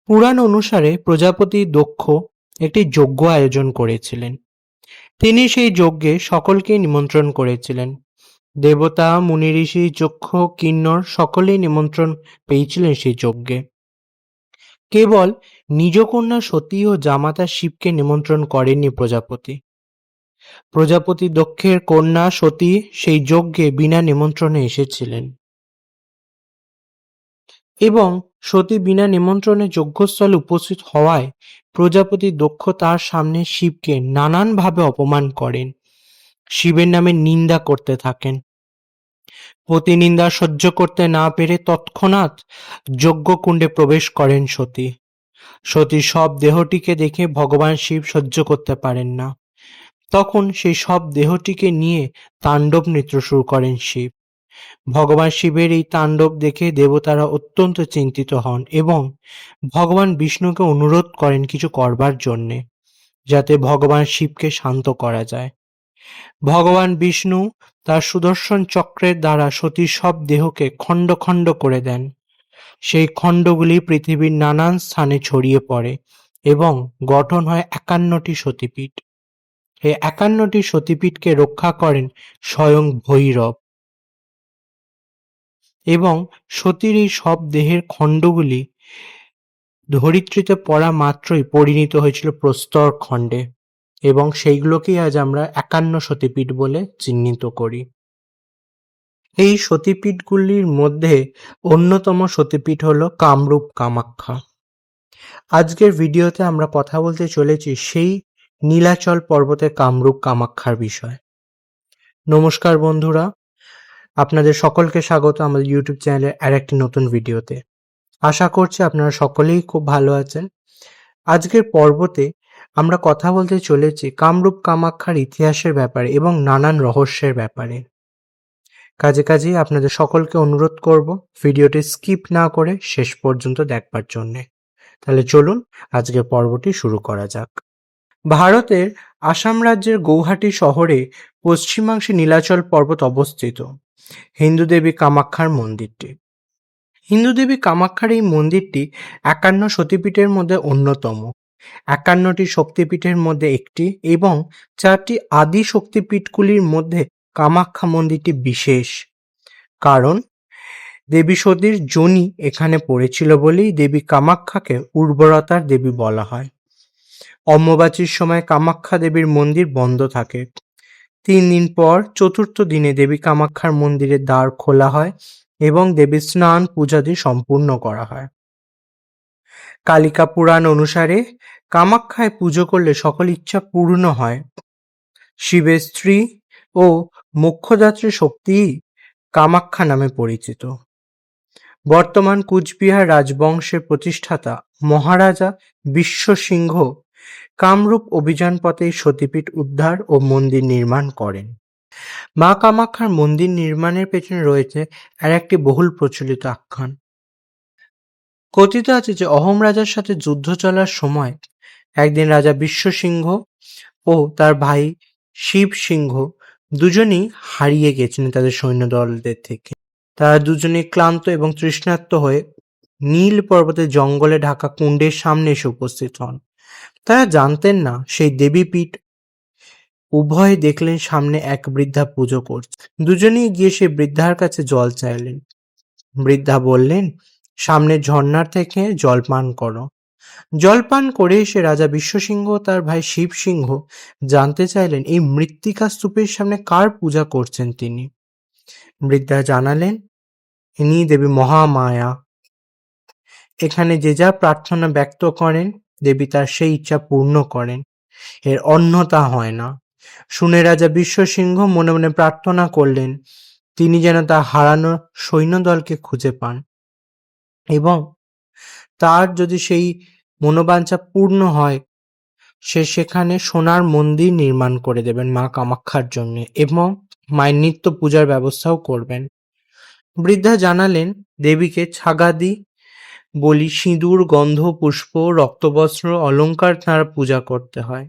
পুরাণ অনুসারে প্রজাপতি দক্ষ একটি যজ্ঞ আয়োজন করেছিলেন। তিনি সেই যজ্ঞে সকলকেই নিমন্ত্রণ করেছিলেন। দেবতা, মুনি, ঋষি, যক্ষ, কিন্নর সকলেই নিমন্ত্রণ পেয়েছিলেন সেই যজ্ঞে। কেবল নিজ কন্যা সতী ও জামাতা শিবকে নিমন্ত্রণ করেননি প্রজাপতি। প্রজাপতি দক্ষের কন্যা সতী সেই যজ্ঞে বিনা নিমন্ত্রণে এসেছিলেন এবং সতী বিনা নিমন্ত্রণে যজ্ঞস্থলে উপস্থিত হওয়ায় প্রজাপতি দক্ষ তার সামনে শিবকে নানানভাবে অপমান করেন, শিবের নামে নিন্দা করতে থাকেন। প্রতিনিন্দা সহ্য করতে না পেরে তৎক্ষণাৎ যজ্ঞকুণ্ডে প্রবেশ করেন সতী। সতীর সব দেহটিকে দেখে ভগবান শিব সহ্য করতে পারেন না। তখন সেই সব দেহটিকে নিয়ে তাণ্ডব নৃত্য শুরু করেন শিব। ভগবান শিবের এই তাণ্ডব দেখে দেবতারা অত্যন্ত চিন্তিত হন এবং ভগবান বিষ্ণুকে অনুরোধ করেন কিছু করবার জন্যে, যাতে ভগবান শিবকে শান্ত করা যায়। ভগবান বিষ্ণু তার সুদর্শন চক্রের দ্বারা সতীর সব দেহকে খণ্ড খণ্ড করে দেন। সেই খণ্ডগুলি পৃথিবীর নানান স্থানে ছড়িয়ে পড়ে এবং গঠন হয় 51টি সতীপীঠ। এই 51টি সতীপীঠকে রক্ষা করেন স্বয়ং ভৈরব এবং সতীর এই সব দেহের খণ্ডগুলি ধরিত্রীতে পড়া মাত্রই পরিণত হয়েছিল প্রস্তর খণ্ডে এবং সেইগুলোকেই আজ আমরা 51 সতীপীঠ বলে চিহ্নিত করি। এই সতীপীঠগুলির মধ্যে অন্যতম সতীপীঠ হল কামরূপ কামাখ্যা। আজকের ভিডিওতে আমরা কথা বলতে চলেছি সেই নীলাচল পর্বতে কামরূপ কামাখ্যার বিষয়। নমস্কার বন্ধুরা, আপনাদের সকলকে স্বাগত আমাদের ইউটিউব চ্যানেলের আরেকটি নতুন ভিডিওতে। আশা করছি আপনারা সকলেই খুব ভালো আছেন। আজকের পর্বতে আমরা কথা বলতে চলেছি কামরূপ কামাখ্যার ইতিহাসের ব্যাপারে এবং নানান রহস্যের ব্যাপারে। কাজেই আপনাদের সকলকে অনুরোধ করব ভিডিওটি স্কিপ না করে শেষ পর্যন্ত দেখবার জন্যে। তাহলে চলুন আজকের পর্বটি শুরু করা যাক। ভারতের আসাম রাজ্যের গৌহাটি শহরে পশ্চিমাংশে নীলাচল পর্বত অবস্থিত হিন্দু দেবী কামাখ্যার মন্দিরটি। হিন্দু দেবী কামাখ্যার এই মন্দিরটি 51 সতীপীঠের মধ্যে অন্যতম, 51টি শক্তিপীঠের মধ্যে একটি এবং 4টি আদি শক্তিপীঠগুলির মধ্যে কামাখ্যা মন্দিরটি বিশেষ। কারণ দেবী সতীর যোনি এখানে পড়েছিল বলেই দেবী কামাখ্যাকে উর্বরতার দেবী বলা হয়। অম্বুবাচীর সময় কামাখ্যা দেবীর মন্দির বন্ধ থাকে। 3 দিন পর চতুর্থ দিনে দেবী কামাখ্যার মন্দিরের দ্বার খোলা হয় এবং দেবীর স্নান পূজাদি সম্পূর্ণ করা হয়। কালিকা পুরাণ অনুসারে কামাখ্যায় পুজো করলে সকল ইচ্ছা পূর্ণ হয়। শিবের স্ত্রী ও মোক্ষদাত্রী শক্তি কামাখ্যা নামে পরিচিত। বর্তমান কুচবিহার রাজবংশের প্রতিষ্ঠাতা মহারাজা বিশ্বসিংহ কামরূপ অভিযান পথে সতীপীঠ উদ্ধার ও মন্দির নির্মাণ করেন। মা কামাখ্যার মন্দির নির্মাণের পেছনে রয়েছে আর একটি বহুল প্রচলিত আখ্যান। কথিত আছে যে অহোম রাজার সাথে যুদ্ধ চলার সময় একদিন রাজা বিশ্বসিংহ ও তার ভাই শিব সিংহ দুজনেই হারিয়ে গেছেন তাদের সৈন্যদলদের থেকে। তারা দুজনেই ক্লান্ত এবং তৃষ্ণার্ত হয়ে নীল পর্বতের জঙ্গলে ঢাকা কুণ্ডের সামনে এসে উপস্থিত হন। তারা জানতেন না সেই দেবীপীঠ। উভয়ে দেখলেন সামনে এক বৃদ্ধা পুজো করছে। দুজনেই গিয়ে সেই বৃদ্ধার কাছে জল চাইলেন। বৃদ্ধা বললেন, সামনের ঝর্ণার থেকে জল পান করো। জল পান করে এসে রাজা বিশ্বসিংহ তার ভাই শিব সিংহ জানতে চাইলেন এই মৃত্তিকা স্তূপের সামনে কার পূজা করছেন তিনি। বৃদ্ধা জানালেন, ইনি দেবী মহামায়া। এখানে যে যা প্রার্থনা ব্যক্ত করেন দেবী তার সেই ইচ্ছা পূর্ণ করেন, এর অন্যথা হয় না। শুনে রাজা বিশ্বসিংহ মনে মনে প্রার্থনা করলেন তিনি যেন তার হারানো সৈন্যদলকে খুঁজে পান এবং তার যদি সেই মনোবাঞ্ছা পূর্ণ হয় সে সেখানে সোনার মন্দির নির্মাণ করে দেবেন মা কামাখ্যার জন্য এবং মায়ের নিত্য পূজার ব্যবস্থাও করবেন। বৃদ্ধা জানালেন দেবীকে ছাগাদি বলি, সিঁদুর, গন্ধ, পুষ্প, রক্তবস্ত্র, অলঙ্কার তাঁরা পূজা করতে হয়।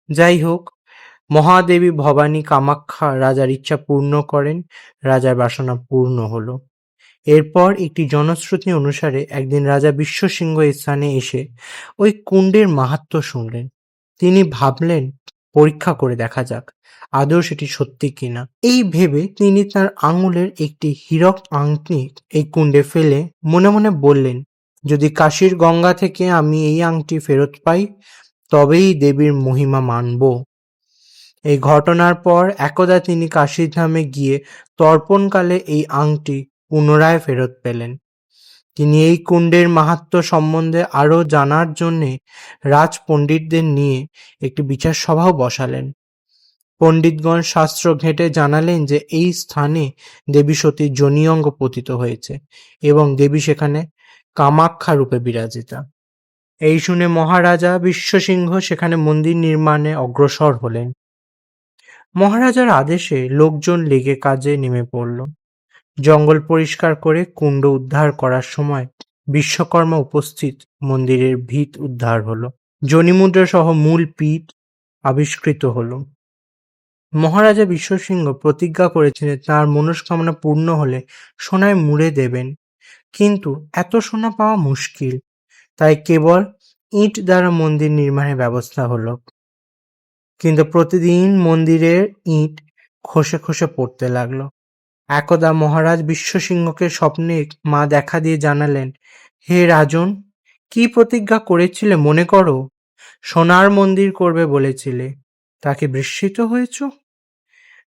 যাই হোক, মহাদেবী ভবানী কামাখ্যা রাজার ইচ্ছা পূর্ণ করেন, রাজার বাসনা পূর্ণ হলো এরপর একটি জনশ্রুতি অনুসারে একদিন রাজা বিশ্বসিংহ এই স্থানে এসে ওই কুণ্ডের মাহাত্ম্য শুনলেন। তিনি ভাবলেন পরীক্ষা করে দেখা যাক আদৌ সেটি সত্যি কিনা। এই ভেবে তিনি তার আঙুলের একটি হীরক আংটি এই কুণ্ডে ফেলে মনে মনে বললেন, যদি কাশীর গঙ্গা থেকে আমি এই আংটি ফেরত পাই তবেই দেবীর মহিমা মানব। এই ঘটনার পর একদা তিনি কাশীধামে গিয়ে তর্পণকালে এই আংটি পুনরায় ফেরত পেলেন। তিনি এই কুণ্ডের মাহাত্ম্য সম্বন্ধে আরও জানার জন্যে রাজ পণ্ডিতদের নিয়ে একটি বিচার সভাও বসালেন। পণ্ডিতগণ শাস্ত্র ঘেঁটে জানালেন যে এই স্থানে দেবী সতীর যোনিঅঙ্গ পতিত হয়েছে এবং দেবী সেখানে কামাখ্যা রূপে বিরাজিতা। এই শুনে মহারাজা বিশ্বসিংহ সেখানে মন্দির নির্মাণে অগ্রসর হলেন। মহারাজার আদেশে লোকজন লেগে কাজে নেমে পড়ল। জঙ্গল পরিষ্কার করে কুণ্ড উদ্ধার করার সময় বিশ্বকর্মা উপস্থিত মন্দিরের ভিত উদ্ধার হলো। যোনিমুদ্রা সহ মূল পীঠ আবিষ্কৃত হলো। মহারাজা বিশ্বসিংহ প্রতিজ্ঞা করেছিলেন তাঁর মনস্কামনা পূর্ণ হলে সোনায় মুড়ে দেবেন, কিন্তু এত সোনা পাওয়া মুশকিল, তাই কেবল ইট দ্বারা মন্দির নির্মাণের ব্যবস্থা হলো। কিন্তু প্রতিদিন মন্দিরের ইট খসে খসে পড়তে লাগলো। একদা মহারাজ বিশ্বসিংহকে স্বপ্নে মা দেখা দিয়ে জানালেন, হে রাজন, কি প্রতিজ্ঞা করেছিলে মনে করো? সোনার মন্দির করবে বলেছিলে, তাকে বিস্মিত হয়েছ?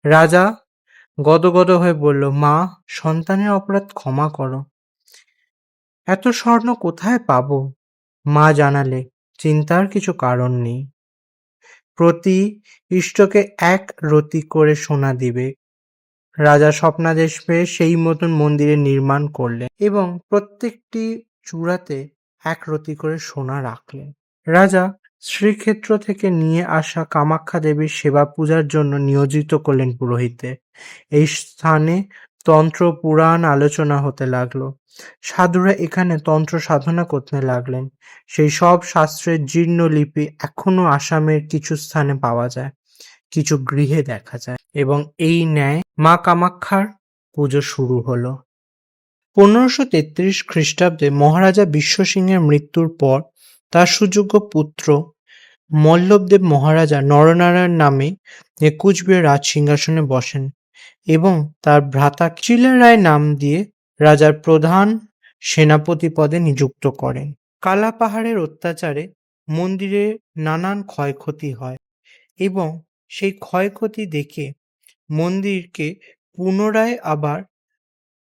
রাজা গদগদ হয়ে বলল, মা, সন্তানের অপরাধ ক্ষমা করো। এত স্বর্ণ কোথায় পাবো? মা জানালে, চিন্তার কিছু কারণ নেই। প্রতি ইষ্টকে 1 রতি করে সোনা দিবে। রাজা স্বপ্নাদেশ পেয়ে সেই মতন মন্দিরের নির্মাণ করলেন এবং প্রত্যেকটি চূড়াতে 1 রতি করে সোনা রাখলেন। রাজা শ্রীক্ষেত্র থেকে নিয়ে আসা কামাখ্যা দেবীর সেবা পূজার জন্য নিয়োজিত করলেন পুরোহিতদের। এই স্থানে তন্ত্র পুরাণ আলোচনা হতে লাগলো। সাধুরা এখানে তন্ত্র সাধনা করতে লাগলেন। সেই সব শাস্ত্রের জীর্ণ লিপি এখনো আসামের কিছু স্থানে পাওয়া যায়, কিছু গৃহে দেখা যায়, এবং এই ন্যায় মা কামাখ্যার পুজো শুরু হলো। 1533 খ্রিস্টাব্দে মহারাজা বিশ্বসিংহের মৃত্যুর পর তার সুযোগ্য পুত্র মল্লবদেব মহারাজা নরনারায়ণ নামে কুচবিহার রাজ সিংহাসনে বসেন এবং তার ভ্রাতা চিলা রায় নাম দিয়ে রাজার প্রধান সেনাপতি পদে নিযুক্ত করেন। কালা পাহাড়ের অত্যাচারে মন্দিরে নানান ক্ষয়ক্ষতি হয় এবং সেই ক্ষয়ক্ষতি দেখে মন্দিরকে পুনরায় আবার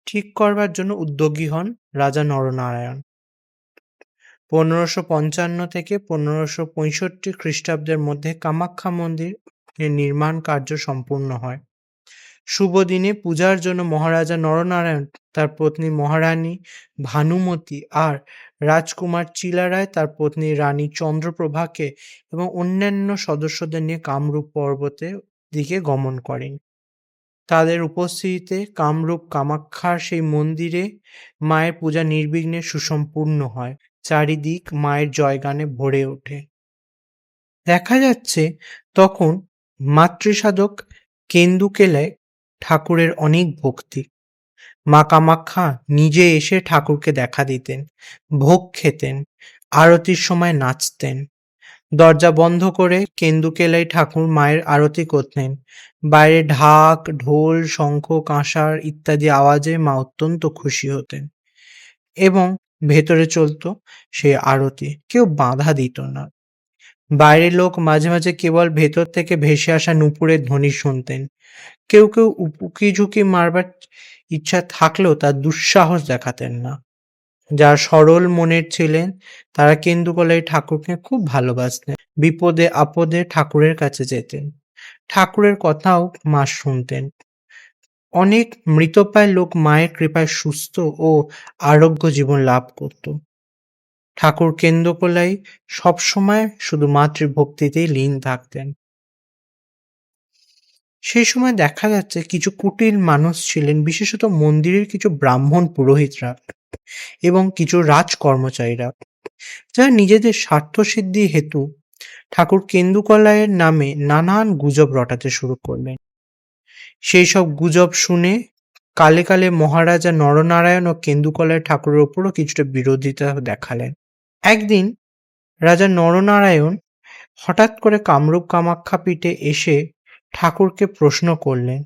ঠিক করবার জন্য উদ্যোগী হন রাজা নরনারায়ণ। 1555 থেকে 1565 খ্রিস্টাব্দের মধ্যে কামাখ্যা মন্দির নির্মাণ কার্য সম্পূর্ণ হয়। শুভ দিনে পূজার জন্য মহারাজা নরনারায়ণ তার পত্নী মহারানী ভানুমতি আর রাজকুমার চিলা রায় তার পত্নী রানী চন্দ্রপ্রভাকে এবং অন্যান্য সদস্যদের নিয়ে কামরূপ পর্বতের দিকে গমন করেন। তাদের উপস্থিতিতে কামরূপ কামাখ্যার সেই মন্দিরে মায়ের পূজা নির্বিঘ্নে সুসম্পূর্ণ হয়। চারিদিক মায়ের জয়গানে ভরে ওঠে। দেখা যাচ্ছে তখন মাতৃসাধক কেন্দুকেলায় ঠাকুরের অনেক ভক্তি। মা কামাখ্যা নিজে এসে ঠাকুরকে দেখা দিতেন, ভোগ খেতেন, আরতির সময় নাচতেন। দরজা বন্ধ করে কেন্দুকেলাই ঠাকুর মায়ের আরতি করতেন। বাইরে ঢাক, ঢোল, শঙ্খ, কাঁসার ইত্যাদি আওয়াজে মা অত্যন্ত খুশি হতেন এবং ভেতরে চলত সেই আরতি। কেউ বাধা দিত না। বাইরের লোক মাঝে মাঝে কেবল ভেতর থেকে ভেসে আসা নূপুরের ধ্বনি শুনতেন। কেউ কেউ উকি ঝুঁকি মারবার ইচ্ছা থাকলেও তার দুঃসাহস দেখাতেন না। যারা সরল মনের ছিলেন তারা কেন্দুকলাই ঠাকুরকে খুব ভালোবাসতেন। বিপদে আপদে ঠাকুরের কাছে যেতেন, ঠাকুরের কথাও মা শুনতেন। অনেক মৃতপ্রায় লোক মায়ের কৃপায় সুস্থ ও আরোগ্য জীবন লাভ করত। ঠাকুর কেন্দুকলাই সবসময় শুধু মাতৃভক্তিতেই লীন থাকতেন। সেই সময় দেখা যাচ্ছে কিছু কুটিল মানুষ ছিলেন, বিশেষত মন্দিরের কিছু ব্রাহ্মণ পুরোহিতরা এবং কিছু রাজকর্মচারীরা, যারা নিজেদের স্বার্থসিদ্ধি হেতু ঠাকুর কেন্দুকলাইয়ের নামে নানান গুজব রটাতে শুরু করলেন। সেই সব গুজব শুনে কালে কালে মহারাজা নরনারায়ণ ও কেন্দুকলায় ঠাকুরের ওপরও কিছুটা বিরোধিতা দেখালেন। একদিন রাজা নরনারায়ণ হঠাৎ করে কামরূপ কামাখ্যা পীঠে এসে ঠাকুরকে প্রশ্ন করলেন,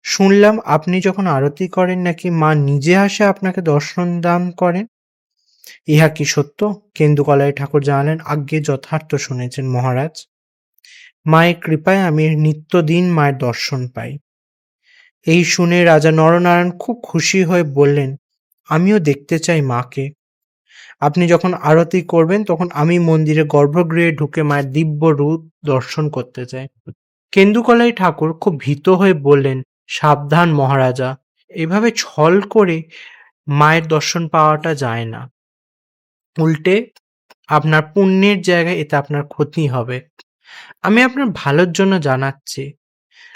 শুনলাম আপনি যখন আরতি করেন নাকি মা নিজে আসে আপনাকে দর্শন দান করেন, ইহা কি সত্য? কেন্দুকলায় ঠাকুর জানালেন, আজ্ঞে যথার্থ শুনেছেন মহারাজ। মায়ের কৃপায় আমি নিত্যদিন মায়ের দর্শন পাই। এই শুনে রাজা নরনারায়ণ খুব খুশি হয়ে বললেন, আমিও দেখতে চাই মাকে। আপনি যখন আরতি করবেন তখন আমি মন্দিরে গর্ভগৃহে ঢুকে মায়ের দিব্য রূপ দর্শন করতে চাই। কেন্দুকলাই ঠাকুর খুব ভীত হয়ে বললেন, সাবধান মহারাজা, এভাবে ছল করে মায়ের দর্শন পাওয়াটা যায় না। উল্টে আপনার পুণ্যের জায়গায় এতে আপনার ক্ষতি হবে। আমি আপনার ভালোর জন্য জানাচ্ছি,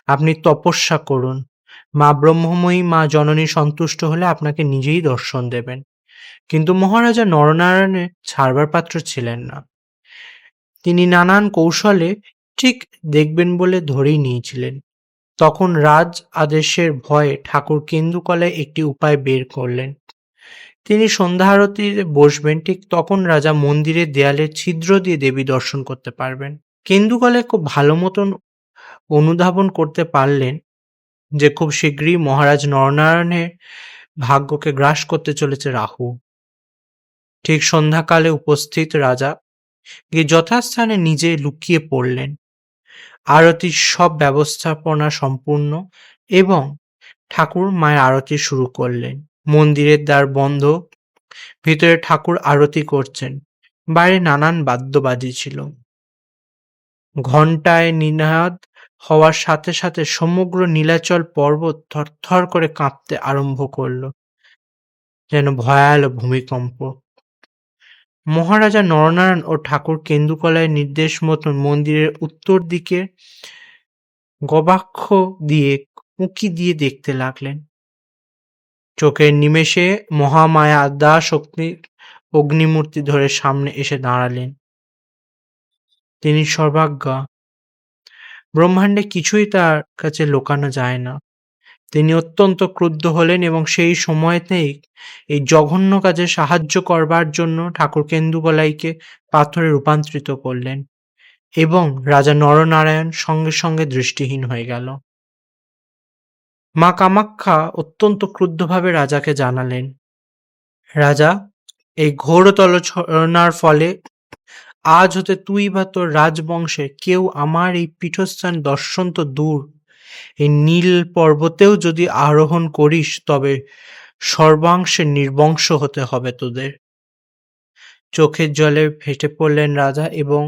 আপনি তপস্যা করুন। মা ব্রহ্মময়ী মা জননী সন্তুষ্ট হলে আপনাকে নিজেই দর্শন দেবেন। কিন্তু মহারাজা নরনারায়ণের ছাড়বার পাত্র ছিলেন না। তিনি নানান কৌশলে ঠিক দেখবেন বলে ধরেই নিয়েছিলেন। তখন রাজ আদেশের ভয়ে ঠাকুর কেন্দুকলায় একটি উপায় বের করলেন। তিনি সন্ধ্যা আরতিতে বসবেন, ঠিক তখন রাজা মন্দিরের দেয়ালের ছিদ্র দিয়ে দেবী দর্শন করতে পারবেন। কেন্দুকলায় খুব ভালো মতন অনুধাবন করতে পারলেন যে খুব শীঘ্রই মহারাজ নরনারায়ণের ভাগ্যকে গ্রাস করতে চলেছে রাহু। ঠিক সন্ধ্যাকালে উপস্থিত রাজা গিয়ে যথাস্থানে নিজে লুকিয়ে পড়লেন। আরতির সব ব্যবস্থাপনা সম্পূর্ণ এবং ঠাকুর মায়ের আরতি শুরু করলেন। মন্দিরের দ্বার বন্ধ, ভিতরে ঠাকুর আরতি করছেন। বাইরে নানান বাদ্য বাজিছিল। ঘণ্টায় নিনাদ হওয়ার সাথে সাথে সমগ্র নীলাচল পর্বত থরথর করে কাঁপতে আরম্ভ করল, যেন ভয়াল ভূমিকম্প। মহারাজা নরনারায়ণ ও ঠাকুর কেন্দুকলায় নির্দেশ মতন মন্দিরের উত্তর দিকে গবাক্ষ দিয়ে উঁকি দিয়ে দেখতে লাগলেন। চোখের নিমেষে মহামায়া আদ্যা শক্তি অগ্নিমূর্তি ধরে সামনে এসে দাঁড়ালেন। তিনি সর্বাজ্ঞা। ব্রহ্মাণ্ডে কিছুই তার কাছে লুকানো যায় না। তিনি অত্যন্ত ক্রুদ্ধ হলেন এবং সেই সময়তেই এই জঘন্য কাজে সাহায্য করবার জন্য ঠাকুর কেন্দুকলাইকে পাথরে রূপান্তরিত করলেন এবং রাজা নরনারায়ণ সঙ্গে সঙ্গে দৃষ্টিহীন হয়ে গেল। মা কামাখ্যা অত্যন্ত ক্রুদ্ধভাবে রাজাকে জানালেন, রাজা, এই ঘোরতর ছলনার ফলে আজ হতে তুই বা তোর রাজবংশের কেউ আমার এই পীঠস্থান দর্শন তো দূর, এই নীল পর্বতেও যদি আরোহণ করিস তবে সর্বাংশে নির্বংশ হতে হবে তোদের। চোখের জলে ফেটে পড়লেন রাজা এবং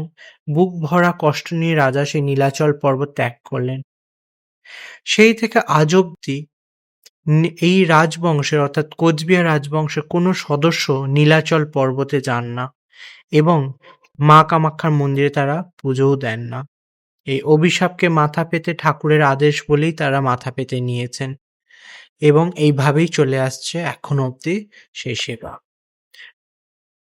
বুক ভরা কষ্ট নিয়ে রাজা সেই নীলাচল পর্বত ত্যাগ করলেন। সেই থেকে আজ অবধি এই রাজবংশের অর্থাৎ কোচবিহার রাজবংশের কোনো সদস্য নীলাচল পর্বতে যান না এবং মা কামাখ্যার মন্দিরে তারা পুজোও দেন না। এই অভিশাপকে মাথা পেতে ঠাকুরের আদেশ বলেই তারা মাথা পেতে নিয়েছেন এবং এইভাবেই চলে আসছে এখন অবধি সেই সেবা।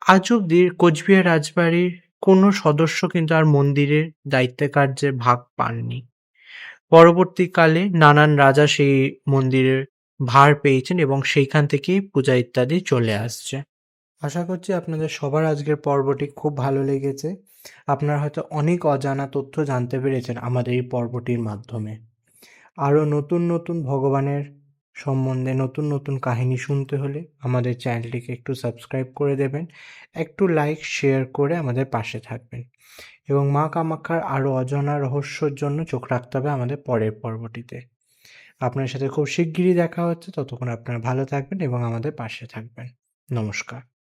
আজ অবধি কোচবিহার রাজবাড়ির কোনো সদস্য কিন্তু আর মন্দিরের দায়িত্ব কার্যে ভাগ পাননি। পরবর্তীকালে নানান রাজা সেই মন্দিরের ভার পেয়েছেন এবং সেইখান থেকেই পূজা ইত্যাদি চলে আসছে। আশা করছি আপনাদের সবার আজকের পর্বটি খুব ভালো লেগেছে। আপনারা হয়তো অনেক অজানা তথ্য জানতে পেরেছেন আমাদের এই পর্বটির মাধ্যমে। আরও নতুন নতুন ভগবানের সম্বন্ধে নতুন নতুন কাহিনী শুনতে হলে আমাদের চ্যানেলটিকে একটু সাবস্ক্রাইব করে দেবেন, একটু লাইক শেয়ার করে আমাদের পাশে থাকবেন এবং মা কামাখ্যার আরও অজানা রহস্যর জন্য চোখ রাখতে হবে আমাদের পরের পর্বটিতে। আপনার সাথে খুব শিগগিরই দেখা হচ্ছে, ততক্ষণ আপনারা ভালো থাকবেন এবং আমাদের পাশে থাকবেন। নমস্কার।